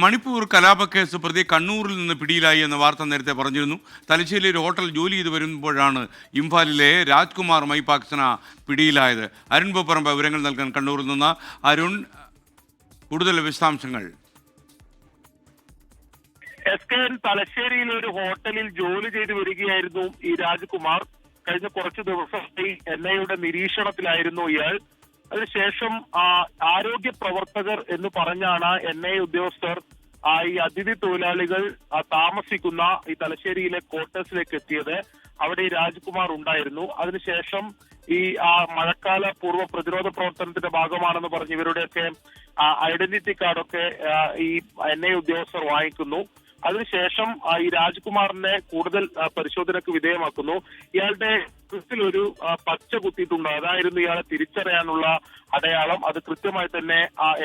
മണിപ്പൂർ കലാപക്കേസ് പ്രതി കണ്ണൂരിൽ നിന്ന് പിടിയിലായി എന്ന വാർത്ത നേരത്തെ പറഞ്ഞിരുന്നു. തലശ്ശേരിയിൽ ഒരു ഹോട്ടൽ ജോലി ചെയ്ത് വരുമ്പോഴാണ് ഇംഫാലിലെ രാജ്കുമാർ മൈപാക്സന പിടിയിലായത്. അരുൺ പൂപ്പറമ്പ് വിവരങ്ങൾ നൽകാൻ കണ്ണൂരിൽ നിന്ന്. അരുൺ, കൂടുതൽ വിശദാംശങ്ങൾ. തലശ്ശേരിയിലെ ഒരു ഹോട്ടലിൽ ജോലി ചെയ്ത് വരികയായിരുന്നു ഈ രാജ്കുമാർ. കഴിഞ്ഞ കുറച്ചു ദിവസമായി NIA നിരീക്ഷണത്തിലായിരുന്നു ഇയാൾ. അതിനുശേഷം ആരോഗ്യ പ്രവർത്തകർ എന്ന് പറഞ്ഞാണ് NIA ഉദ്യോഗസ്ഥർ ഈ അതിഥി തൊഴിലാളികൾ താമസിക്കുന്ന ഈ തലശ്ശേരിയിലെ ക്വാർട്ടേഴ്സിലേക്ക് എത്തിയത്. അവിടെ ഈ രാജ്കുമാർ ഉണ്ടായിരുന്നു. അതിനുശേഷം ഈ മഴക്കാല പൂർവ്വ പ്രതിരോധ പ്രവർത്തനത്തിന്റെ ഭാഗമാണെന്ന് പറഞ്ഞ് ഇവരുടെയൊക്കെ ഐഡന്റിറ്റി കാർഡൊക്കെ ഈ NIA ഉദ്യോഗസ്ഥർ വാങ്ങിക്കുന്നു. അതിനുശേഷം ഈ രാജ്കുമാറിനെ കൂടുതൽ പരിശോധനയ്ക്ക് വിധേയമാക്കുന്നു. ഇയാളുടെ കഴുത്തിലൊരു പച്ച കുത്തിയിട്ടുണ്ട്. അതായിരുന്നു ഇയാളെ തിരിച്ചറിയാനുള്ള അടയാളം. അത് കൃത്യമായി തന്നെ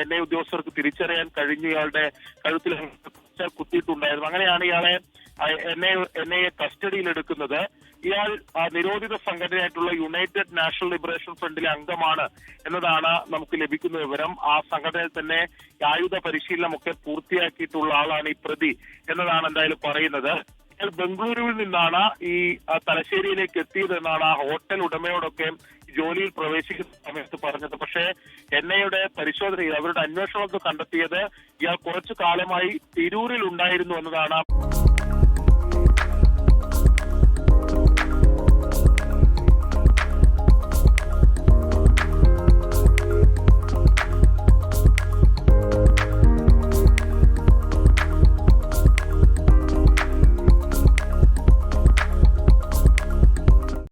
NIA ഉദ്യോഗസ്ഥർക്ക് തിരിച്ചറിയാൻ കഴിഞ്ഞു. ഇയാളുടെ കഴുത്തിൽ പച്ച കുത്തിയിട്ടുണ്ടായിരുന്നു. അങ്ങനെയാണ് ഇയാളെ NIA കസ്റ്റഡിയിൽ എടുക്കുന്നത്. ഇയാൾ നിരോധിത സംഘടനയായിട്ടുള്ള യുണൈറ്റഡ് നാഷണൽ ലിബറേഷൻ ഫ്രണ്ടിലെ അംഗമാണ് എന്നതാണ് നമുക്ക് ലഭിക്കുന്ന വിവരം. ആ സംഘടനയിൽ തന്നെ ആയുധ പരിശീലനമൊക്കെ പൂർത്തിയാക്കിയിട്ടുള്ള ആളാണ് ഈ പ്രതി എന്നതാണ് എന്തായാലും പറയുന്നത്. ഇയാൾ ബംഗളൂരുവിൽ നിന്നാണ് ഈ തലശ്ശേരിയിലേക്ക് എത്തിയതെന്നാണ് ആ ഹോട്ടൽ ഉടമയോടൊക്കെ ജോലിയിൽ പ്രവേശിക്കുന്ന സമയത്ത് പറഞ്ഞത്. പക്ഷേ NIA പരിശോധനയിൽ അവരുടെ അന്വേഷണമൊക്കെ കണ്ടെത്തിയത് ഇയാൾ കുറച്ചു കാലമായി തിരൂരിൽ ഉണ്ടായിരുന്നു എന്നതാണ്.